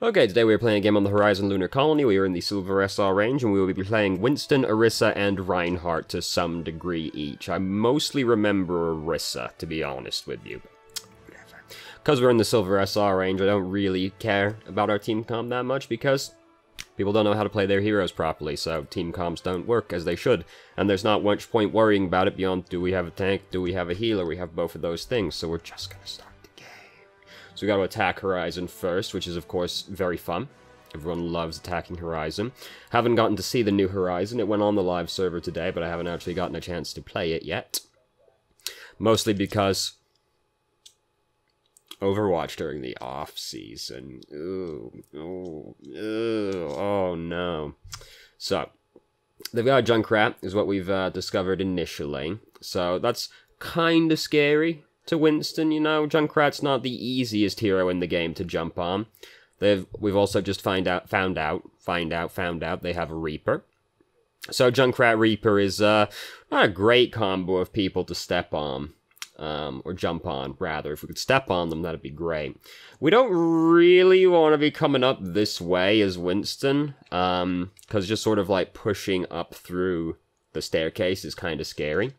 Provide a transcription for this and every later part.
Okay, today we are playing a game on the Horizon Lunar Colony. We are in the Silver SR range, and we will be playing Winston, Orisa, and Reinhardt to some degree each. I mostly remember Orisa, to be honest with you. Because we're in the Silver SR range, I don't really care about our team comp that much, because people don't know how to play their heroes properly, so team comps don't work as they should. And there's not much point worrying about it beyond, do we have a tank, do we have a healer, we have both of those things, so we're just gonna start. So we got to attack Horizon first, which is, of course, very fun. Everyone loves attacking Horizon. Haven't gotten to see the new Horizon. It went on the live server today, but I haven't actually gotten a chance to play it yet. Mostly because Overwatch during the off-season. Oh, no. So, they've got a Junkrat, is what we've discovered initially. So, that's kind of scary. To Winston, you know, Junkrat's not the easiest hero in the game to jump on. We've also just found out they have a Reaper. So Junkrat Reaper is not a great combo of people to step on, or jump on, rather. If we could step on them, that'd be great. We don't really want to be coming up this way as Winston, because just sort of like pushing up through the staircase is kind of scary.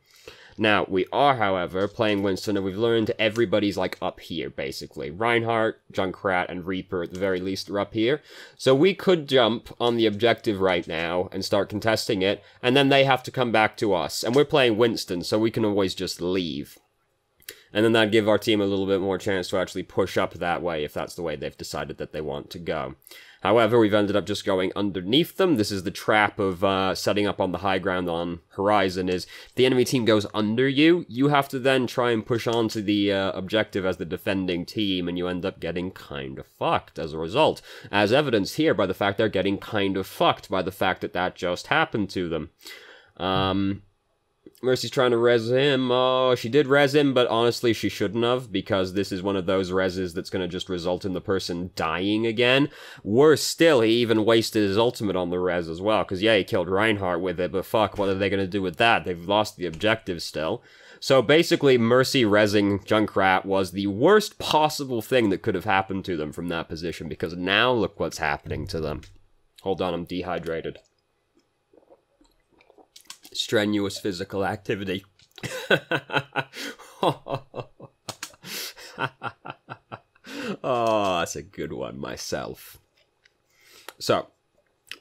Now, we are, however, playing Winston, and we've learned everybody's, like, up here, basically. Reinhardt, Junkrat, and Reaper, at the very least, are up here. So we could jump on the objective right now and start contesting it, and then they have to come back to us. And we're playing Winston, so we can always just leave. And then that'd give our team a little bit more chance to actually push up that way, if that's the way they've decided that they want to go. However, we've ended up just going underneath them. This is the trap of setting up on the high ground on Horizon, is if the enemy team goes under you, you have to then try and push onto the objective as the defending team, and you end up getting kind of fucked as a result. As evidenced here by the fact they're getting kind of fucked by the fact that that just happened to them. Mercy's trying to res him. Oh, she did res him, but honestly, she shouldn't have, because this is one of those reses that's going to just result in the person dying again. Worse still, he even wasted his ultimate on the res as well, because yeah, he killed Reinhardt with it, but fuck, what are they going to do with that? They've lost the objective still. So basically, Mercy resing Junkrat was the worst possible thing that could have happened to them from that position, because now look what's happening to them. Hold on, I'm dehydrated. Strenuous physical activity. Oh, that's a good one myself. So,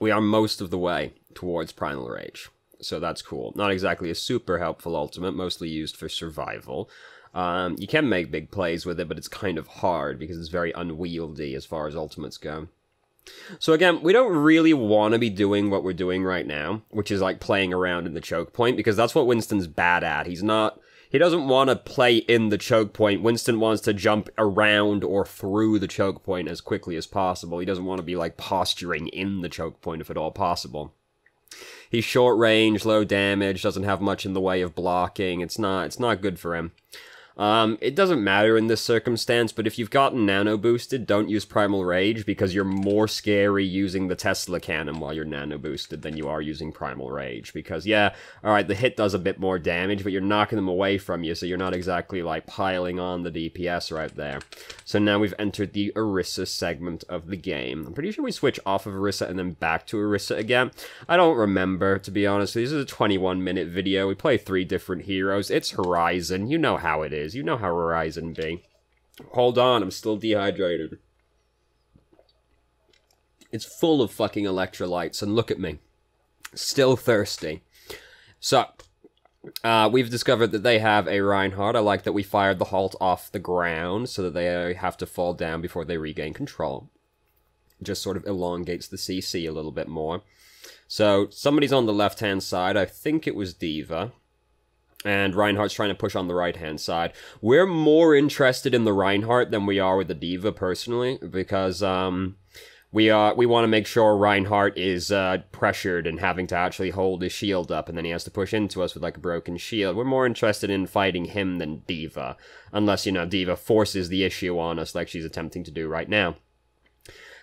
we are most of the way towards Primal Rage. So that's cool. Not exactly a super helpful ultimate, mostly used for survival. You can make big plays with it, but it's kind of hard because it's very unwieldy as far as ultimates go. So again, we don't really want to be doing what we're doing right now, which is like playing around in the choke point, because that's what Winston's bad at. He doesn't want to play in the choke point. Winston wants to jump around or through the choke point as quickly as possible. He doesn't want to be like posturing in the choke point if at all possible. He's short range, low damage, doesn't have much in the way of blocking. It's not good for him. It doesn't matter in this circumstance, but if you've gotten nano boosted, don't use Primal Rage, because you're more scary using the Tesla cannon while you're nano boosted than you are using Primal Rage, because yeah, alright, the hit does a bit more damage, but you're knocking them away from you, so you're not exactly like piling on the DPS right there. So now we've entered the Orisa segment of the game. I'm pretty sure we switch off of Orisa and then back to Orisa again. I don't remember, to be honest. This is a 21-minute video. We play 3 different heroes. It's Horizon. You know how it is. You know how Horizon be. Hold on, I'm still dehydrated. It's full of fucking electrolytes, and look at me. Still thirsty. So, we've discovered that they have a Reinhardt. I like that we fired the halt off the ground, so that they have to fall down before they regain control. Just sort of elongates the CC a little bit more. So, somebody's on the left-hand side. I think it was D.Va. And Reinhardt's trying to push on the right-hand side. We're more interested in the Reinhardt than we are with the D.Va, personally, because we want to make sure Reinhardt is pressured and having to actually hold his shield up, and then he has to push into us with like a broken shield. We're more interested in fighting him than D.Va, unless, you know, D.Va forces the issue on us like she's attempting to do right now.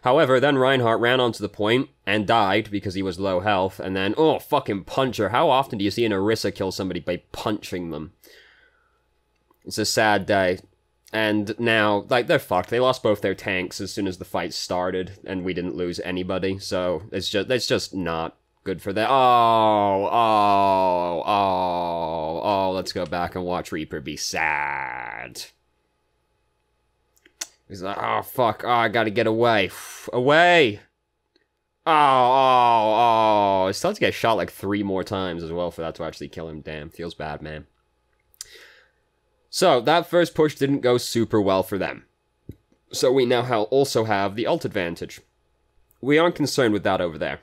However, then Reinhardt ran onto the point and died because he was low health, and then, oh, fucking puncher. How often do you see an Orisa kill somebody by punching them? It's a sad day. And now, like, they're fucked. They lost both their tanks as soon as the fight started, and we didn't lose anybody, so it's just not good for them. Oh, let's go back and watch Reaper be sad. He's like, oh, fuck, oh, I gotta get away. Away! Oh, it's starting to get shot like 3 more times as well for that to actually kill him. Damn, feels bad, man. So, that first push didn't go super well for them. So we now also have the ult advantage. We aren't concerned with that over there.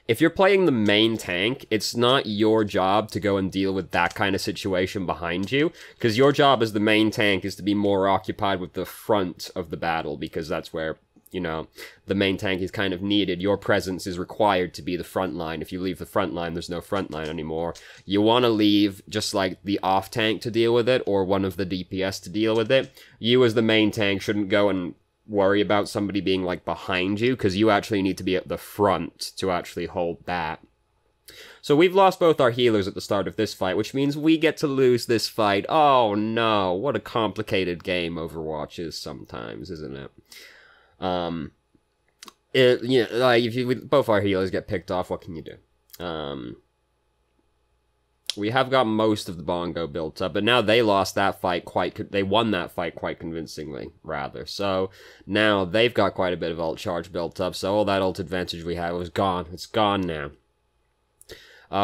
If you're playing the main tank, it's not your job to go and deal with that kind of situation behind you, because your job as the main tank is to be more occupied with the front of the battle, because that's where, you know, the main tank is kind of needed. Your presence is required to be the front line. If you leave the front line, there's no front line anymore. You want to leave just like the off tank to deal with it, or one of the DPS to deal with it. You as the main tank shouldn't go and worry about somebody being like behind you, because you actually need to be at the front to actually hold that. So we've lost both our healers at the start of this fight, which means we get to lose this fight. Oh no, what a complicated game Overwatch is sometimes, isn't it? You know, like, if both our healers get picked off, what can you do? We have got most of the bongo built up, but now they lost that fight they won that fight quite convincingly, rather. So now they've got quite a bit of ult charge built up, so all that ult advantage we had was gone. It's gone now.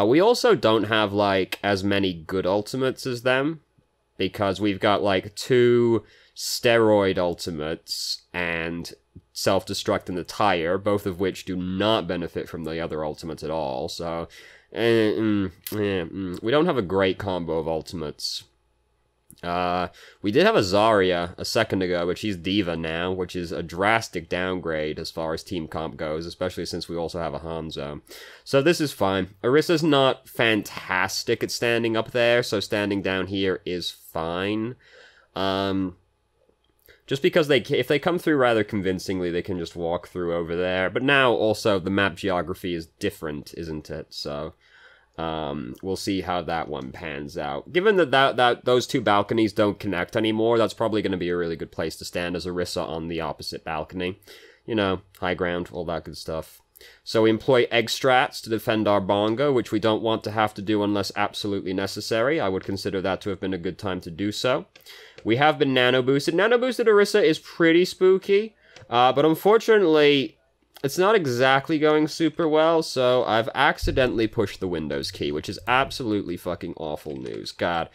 We also don't have, like, as many good ultimates as them, because we've got, like, 2 steroid ultimates and self-destruct in the tire, both of which do not benefit from the other ultimates at all, so we don't have a great combo of ultimates. We did have a Zarya a second ago, but she's Diva now, which is a drastic downgrade as far as team comp goes, especially since we also have a Hanzo. So this is fine. Orisa's not fantastic at standing up there, so standing down here is fine. Just because if they come through rather convincingly, they can just walk through over there. But now, also, the map geography is different, isn't it? So, we'll see how that one pans out. Given that those 2 balconies don't connect anymore, that's probably going to be a really good place to stand as Orisa on the opposite balcony. You know, high ground, all that good stuff. So we employ egg strats to defend our bongo, which we don't want to have to do unless absolutely necessary. I would consider that to have been a good time to do so. We have been nano boosted. Nano boosted Orisa is pretty spooky, but unfortunately, it's not exactly going super well, so I've accidentally pushed the Windows key, which is absolutely fucking awful news. God,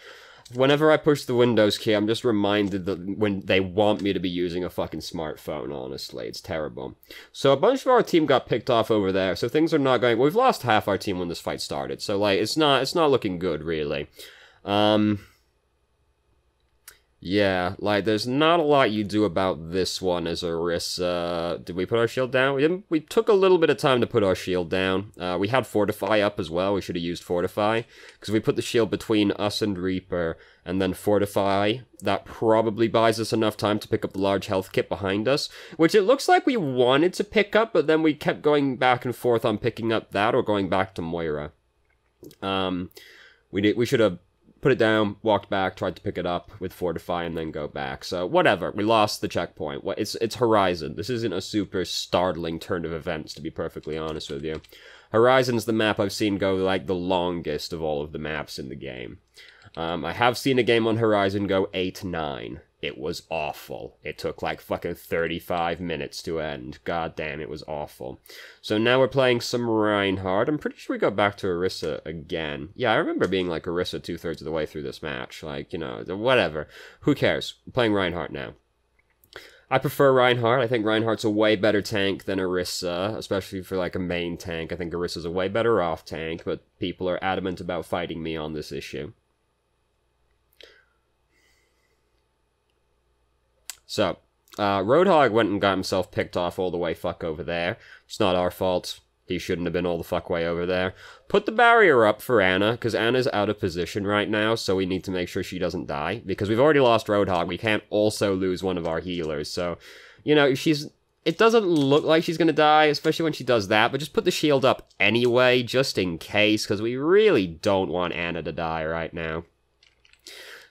whenever I push the Windows key, I'm just reminded that when they want me to be using a fucking smartphone, honestly. It's terrible. So a bunch of our team got picked off over there, so things are not going... We've lost half our team when this fight started, so, like, it's not looking good, really. Yeah, like, there's not a lot you do about this one as Orisa. Did we put our shield down? We didn't. We took a little bit of time to put our shield down. We had Fortify up as well. We should have used Fortify, because we put the shield between us and Reaper, and then Fortify. That probably buys us enough time to pick up the large health kit behind us, which it looks like we wanted to pick up, but then we kept going back and forth on picking up that or going back to Moira. We should have put it down, walked back, tried to pick it up with Fortify, and then go back. So, whatever. We lost the checkpoint. It's Horizon. This isn't a super startling turn of events, to be perfectly honest with you. Horizon's the map I've seen go, like, the longest of all of the maps in the game. I have seen a game on Horizon go 8-9. It was awful. It took, like, fucking 35 minutes to end. God damn, it was awful. So now we're playing some Reinhardt. I'm pretty sure we go back to Orisa again. Yeah, I remember being, like, Orisa 2/3 of the way through this match. Like, you know, whatever. Who cares? We're playing Reinhardt now. I prefer Reinhardt. I think Reinhardt's a way better tank than Orisa, especially for, like, a main tank. I think Orisa's a way better off tank, but people are adamant about fighting me on this issue. So, Roadhog went and got himself picked off all the way fuck over there. It's not our fault. He shouldn't have been all the fuck way over there. Put the barrier up for Anna, because Anna's out of position right now, so we need to make sure she doesn't die. Because we've already lost Roadhog, we can't also lose one of our healers. So, you know, it doesn't look like she's gonna die, especially when she does that, but just put the shield up anyway, just in case, because we really don't want Anna to die right now.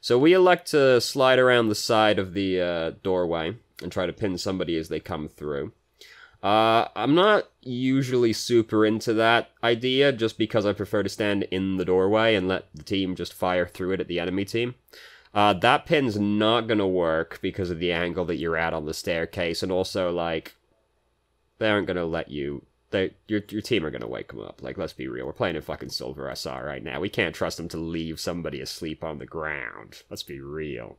So we elect to slide around the side of the doorway and try to pin somebody as they come through. I'm not usually super into that idea, just because I prefer to stand in the doorway and let the team just fire through it at the enemy team. That pin's not gonna work because of the angle that you're at on the staircase, and also, like, they aren't gonna let you... Your team are gonna wake them up. Like, let's be real, we're playing in fucking Silver SR right now. We can't trust them to leave somebody asleep on the ground. Let's be real.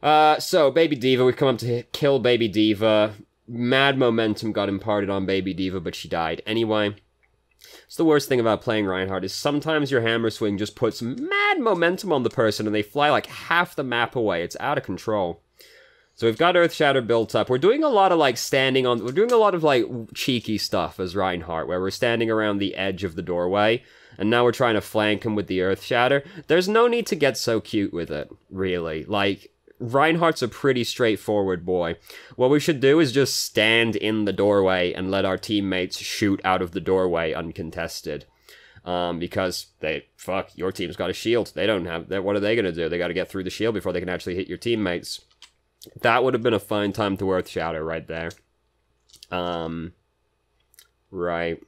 So, Baby D.Va, we've come up to kill Baby D.Va. Mad momentum got imparted on Baby D.Va, but she died anyway. It's the worst thing about playing Reinhardt, is sometimes your hammer swing just puts mad momentum on the person and they fly like half the map away. It's out of control. So we've got Earth Shatter built up. We're doing a lot of, like, we're doing a lot of, like, cheeky stuff as Reinhardt, where we're standing around the edge of the doorway, and now we're trying to flank him with the Earth Shatter. There's no need to get so cute with it, really. Like, Reinhardt's a pretty straightforward boy. What we should do is just stand in the doorway and let our teammates shoot out of the doorway uncontested. Because your team's got a shield. They don't have, what are they gonna do? They gotta get through the shield before they can actually hit your teammates. That would have been a fine time to Earth Shatter right there. Right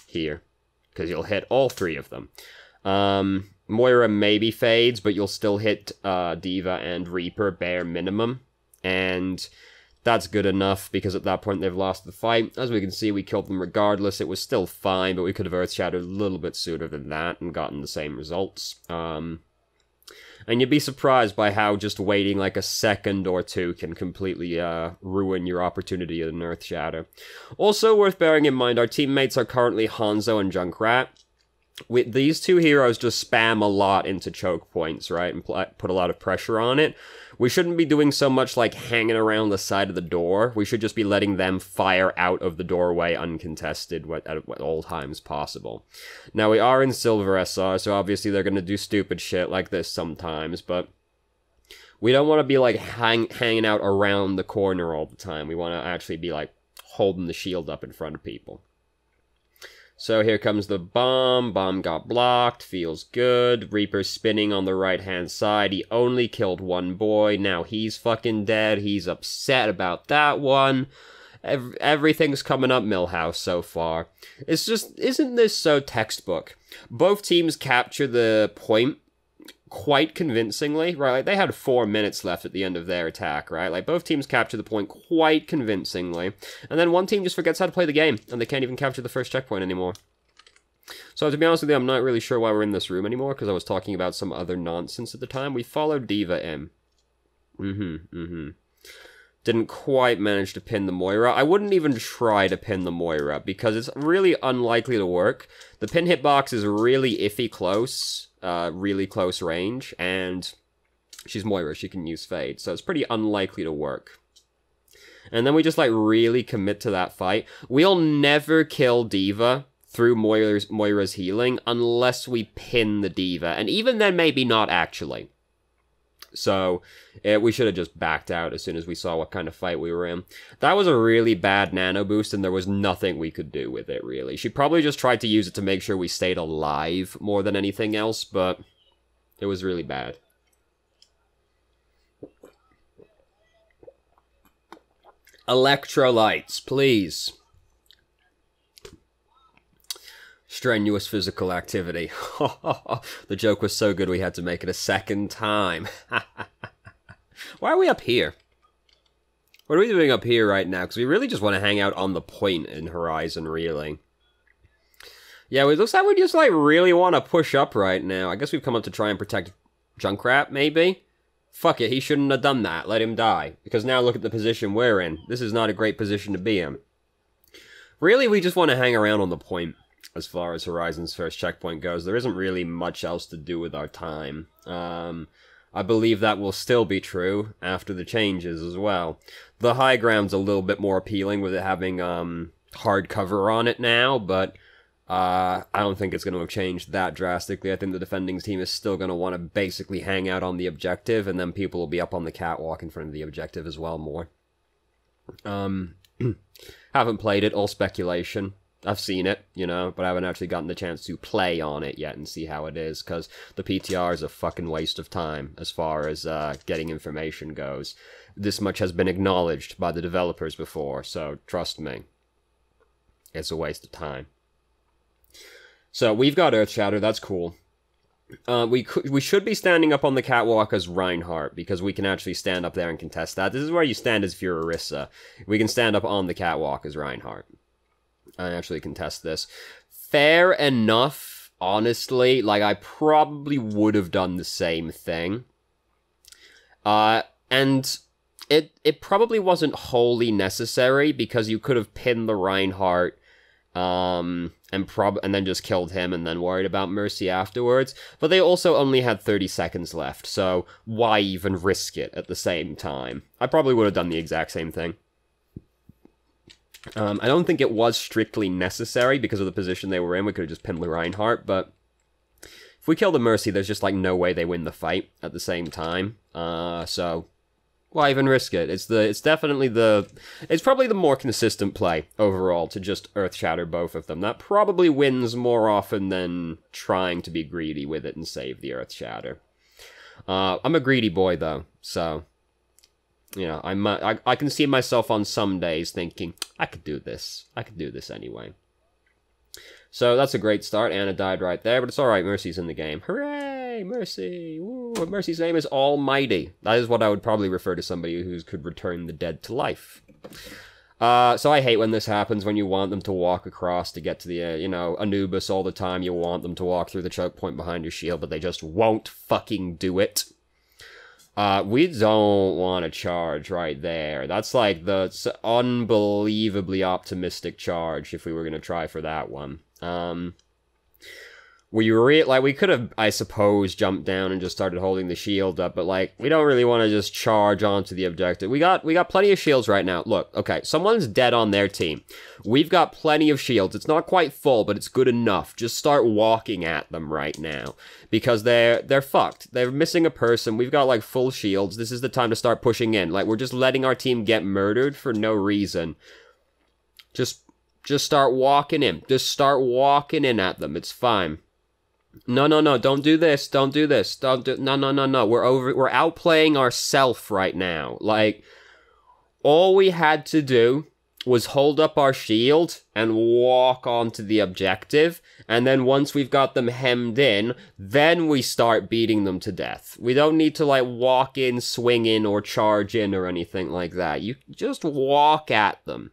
here. Because you'll hit all three of them. Moira maybe fades, but you'll still hit D.Va and Reaper bare minimum. And that's good enough, because at that point they've lost the fight. As we can see, we killed them regardless. It was still fine, but we could have Earth Shattered a little bit sooner than that and gotten the same results. And you'd be surprised by how just waiting like a second or two can completely ruin your opportunity at an Earth Shatter. Also worth bearing in mind, our teammates are currently Hanzo and Junkrat. These two heroes just spam a lot into choke points, right, and put a lot of pressure on it. We shouldn't be doing so much like hanging around the side of the door. We should just be letting them fire out of the doorway uncontested at all times possible. Now, we are in Silver SR, so obviously they're going to do stupid shit like this sometimes, but we don't want to be like hanging out around the corner all the time. We want to actually be like holding the shield up in front of people. So here comes the bomb. Bomb got blocked. Feels good. Reaper's spinning on the right-hand side. He only killed one boy. Now he's fucking dead. He's upset about that one. Everything's coming up Millhouse so far. It's just, isn't this so textbook? Both teams capture the point quite convincingly, right? Like, they had 4 minutes left at the end of their attack, right? Like, both teams capture the point quite convincingly, and then one team just forgets how to play the game, and they can't even capture the first checkpoint anymore. So, to be honest with you, I'm not really sure why we're in this room anymore, because I was talking about some other nonsense at the time. We followed D.Va in. Didn't quite manage to pin the Moira. I wouldn't even try to pin the Moira, because it's really unlikely to work. The pin hitbox is really iffy close, really close range, and she's Moira, she can use Fade, so it's pretty unlikely to work. And then we just, like, really commit to that fight. We'll never kill D.Va through Moira's healing unless we pin the D.Va, and even then, maybe not actually. So, we should have just backed out as soon as we saw what kind of fight we were in. That was a really bad nano boost, and there was nothing we could do with it, really. She probably just tried to use it to make sure we stayed alive more than anything else, but it was really bad. Electrolytes, please. Strenuous physical activity. The joke was so good we had to make it a second time. Why are we up here? What are we doing up here right now? Because we really just want to hang out on the point in Horizon, really. Yeah, it looks like we just, like, really want to push up right now. I guess we've come up to try and protect Junkrat, maybe? Fuck it, he shouldn't have done that. Let him die. Because now look at the position we're in. This is not a great position to be in. Really, we just want to hang around on the point. As far as Horizon's first checkpoint goes, there isn't really much else to do with our time. I believe that will still be true after the changes as well. The high ground's a little bit more appealing with it having hard cover on it now, but I don't think it's going to have changed that drastically. I think the defending team is still going to want to basically hang out on the objective, and then people will be up on the catwalk in front of the objective as well more. Haven't played it, all speculation. I've seen it, you know, but I haven't actually gotten the chance to play on it yet and see how it is, because the PTR is a fucking waste of time as far as getting information goes. This much has been acknowledged by the developers before, so trust me, it's a waste of time. So we've got Earthshatter, that's cool. We should be standing up on the catwalk as Reinhardt, because we can actually stand up there and contest that. This is where you stand as Orisa. We can stand up on the catwalk as Reinhardt and actually contest this. Fair enough, honestly. Like, I probably would have done the same thing. And it probably wasn't wholly necessary, because you could have pinned the Reinhardt and then just killed him and then worried about Mercy afterwards. But they also only had 30 seconds left, so why even risk it at the same time? I probably would have done the exact same thing. I don't think it was strictly necessary because of the position they were in. We could have just pinned the Reinhardt, but if we kill the Mercy, there's just, like, no way they win the fight at the same time. So why even risk it? It's definitely it's probably the more consistent play overall to just Earthshatter both of them. That probably wins more often than trying to be greedy with it and save the Earthshatter. I'm a greedy boy though, so you know, I can see myself on some days thinking, I could do this anyway. So that's a great start. Anna died right there, but it's alright, Mercy's in the game. Hooray! Mercy! Woo. Mercy's name is Almighty. That is what I would probably refer to somebody who could return the dead to life. So I hate when this happens, when you want them to walk across to get to the, you know, Anubis all the time. You want them to walk through the choke point behind your shield, but they just won't fucking do it. We don't want to charge right there. That's like the unbelievably optimistic charge if we were going to try for that one. We could have, I suppose, jumped down and just started holding the shield up, but, like, we don't really want to just charge onto the objective. We got plenty of shields right now. Look, okay, someone's dead on their team. We've got plenty of shields. It's not quite full, but it's good enough. Just start walking at them right now, because they're fucked. They're missing a person. We've got, like, full shields. This is the time to start pushing in. Like, we're just letting our team get murdered for no reason. Just start walking in. Just start walking in at them. It's fine. No, don't do this. No. We're outplaying ourselves right now. Like, all we had to do was hold up our shield and walk onto the objective, and then once we've got them hemmed in, then we start beating them to death. We don't need to, like, walk in, swing in, or charge in, or anything like that. You just walk at them.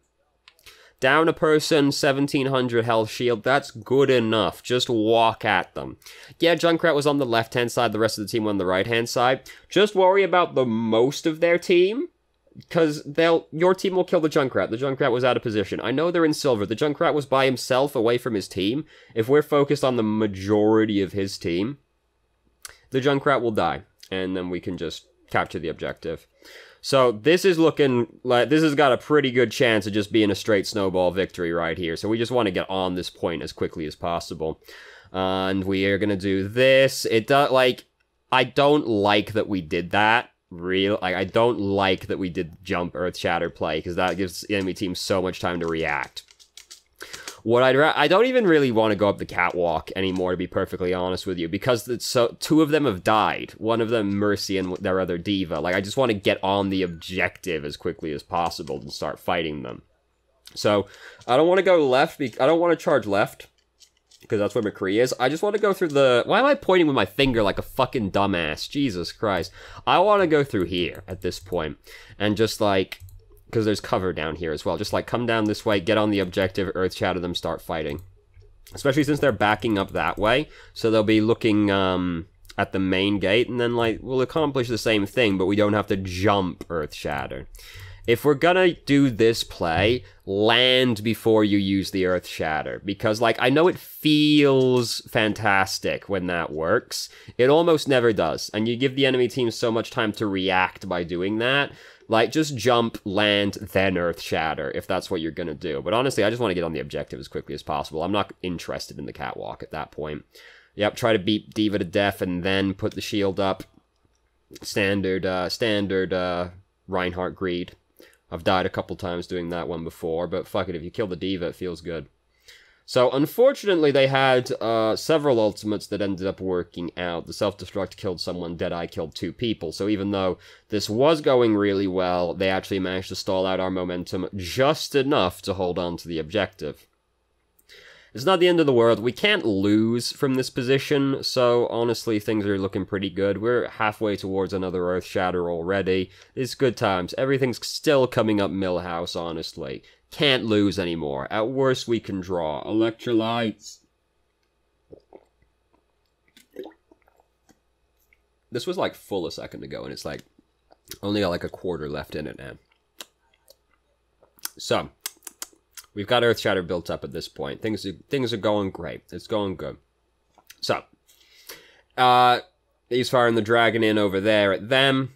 Down a person, 1700 health shield, that's good enough. Just walk at them. Yeah, Junkrat was on the left-hand side, the rest of the team on the right-hand side. Just worry about the most of their team, because your team will kill the Junkrat. The Junkrat was out of position. I know they're in silver. The Junkrat was by himself away from his team. If we're focused on the majority of his team, the Junkrat will die, and then we can just capture the objective. So this is looking like this has got a pretty good chance of just being a straight snowball victory right here. So we just want to get on this point as quickly as possible. And we are going to do this. It does, like, I don't like that we did that. I don't like that we did jump Earthshatter play, because that gives the enemy team so much time to react. I don't even really want to go up the catwalk anymore, to be perfectly honest with you, because two of them have died. One of them, Mercy, and their other Diva. Like, I just want to get on the objective as quickly as possible and start fighting them. So, I don't want to go left, I don't want to charge left, because that's where McCree is. I just want to go through why am I pointing with my finger like a fucking dumbass? Jesus Christ. I want to go through here at this point, and just, like, because there's cover down here as well. Just, like, come down this way, get on the objective, Earthshatter them, start fighting. Especially since they're backing up that way, so they'll be looking at the main gate, and then, like, we'll accomplish the same thing, but we don't have to jump Earthshatter. If we're gonna do this play, land before you use the Earthshatter, because, like, I know it feels fantastic when that works. It almost never does, and you give the enemy team so much time to react by doing that. Like, just jump, land, then Earthshatter, if that's what you're gonna do. But honestly, I just want to get on the objective as quickly as possible. I'm not interested in the catwalk at that point. Yep, try to beat Diva to death and then put the shield up. Standard Reinhardt greed. I've died a couple times doing that one before, but fuck it, if you kill the Diva, it feels good. So, unfortunately, they had several ultimates that ended up working out. The self-destruct killed someone, Deadeye killed 2 people. So even though this was going really well, they actually managed to stall out our momentum just enough to hold on to the objective. It's not the end of the world. We can't lose from this position, so honestly, things are looking pretty good. We're halfway towards another Earth Shatter already. It's good times. Everything's still coming up Millhouse, honestly. Can't lose anymore. At worst, we can draw. Electrolytes. This was like full a second ago, and it's like only got like a quarter left in it now. So, we've got Earth Shatter built up at this point. Things are going great. It's going good. So, he's firing the dragon in over there at them.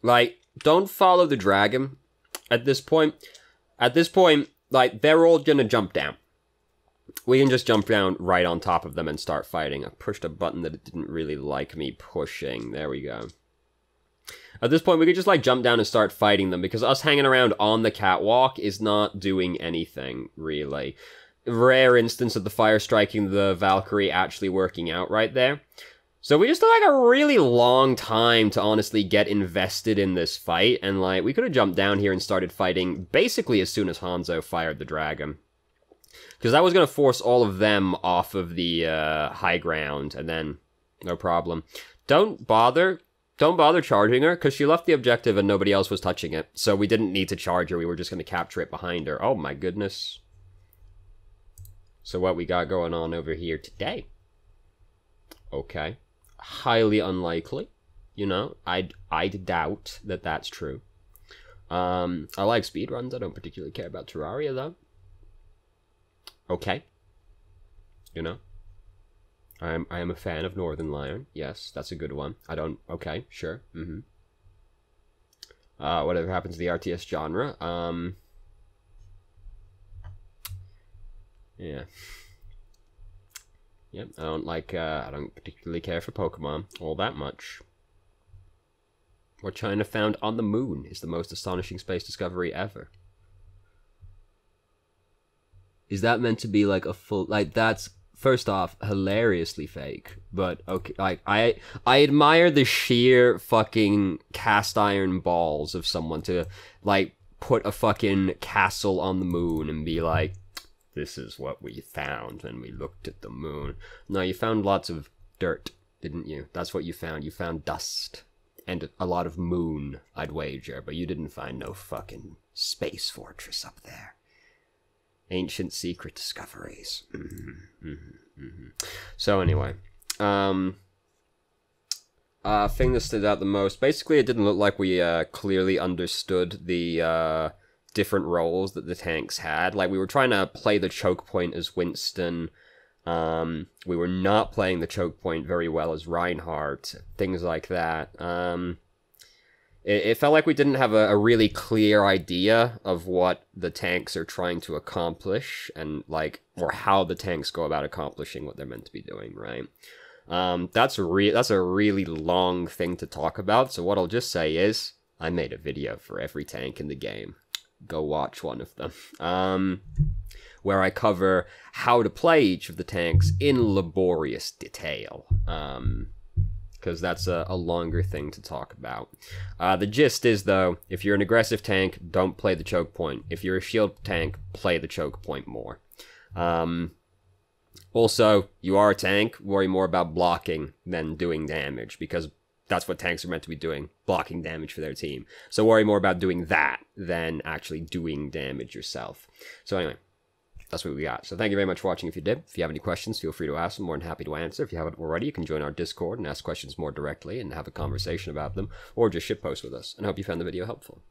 Like, don't follow the dragon at this point. At this point, like, they're all gonna jump down. We can just jump down right on top of them and start fighting. I pushed a button that it didn't really like me pushing. There we go. At this point, we could just, like, jump down and start fighting them, because us hanging around on the catwalk is not doing anything, really. Rare instance of the fire striking the Valkyrie actually working out right there. So we just took, like, a really long time to honestly get invested in this fight, and, like, we could have jumped down here and started fighting basically as soon as Hanzo fired the dragon. Because that was going to force all of them off of the high ground, and then, no problem. Don't bother charging her, because she left the objective and nobody else was touching it, so we didn't need to charge her, we were just going to capture it behind her. Oh my goodness. So what we got going on over here today? Okay. Highly unlikely, you know, I'd doubt that that's true. I like speedruns, I don't particularly care about Terraria, though. Okay. You know, I am a fan of Northern Lion, yes, that's a good one. Okay, sure, whatever happens to the RTS genre, yeah. Yep, I don't particularly care for Pokemon all that much. What China found on the moon is the most astonishing space discovery ever. Is that meant to be like a full, like, that's, first off, hilariously fake, but okay, like, I admire the sheer fucking cast iron balls of someone to, like, put a fucking castle on the moon and be like, this is what we found when we looked at the moon. No, you found lots of dirt, didn't you? That's what you found. You found dust. And a lot of moon, I'd wager. But you didn't find no fucking space fortress up there. Ancient secret discoveries. So anyway. Thing that stood out the most. Basically, it didn't look like we clearly understood the different roles that the tanks had. Like, we were trying to play the choke point as Winston. We were not playing the choke point very well as Reinhardt. Things like that. It felt like we didn't have a really clear idea of what the tanks are trying to accomplish, and, like, or how the tanks go about accomplishing what they're meant to be doing, right? That's a really long thing to talk about, so what I'll just say is, I made a video for every tank in the game. Go watch one of them. Where I cover how to play each of the tanks in laborious detail. Because that's a longer thing to talk about. The gist is, though, if you're an aggressive tank, don't play the choke point. If you're a shield tank, play the choke point more. Also, you are a tank, worry more about blocking than doing damage, because that's what tanks are meant to be doing, blocking damage for their team. So worry more about doing that than actually doing damage yourself. So anyway, that's what we got. So thank you very much for watching if you did. If you have any questions, feel free to ask them. More than happy to answer. If you haven't already, you can join our Discord and ask questions more directly and have a conversation about them, or just shitpost with us. And I hope you found the video helpful.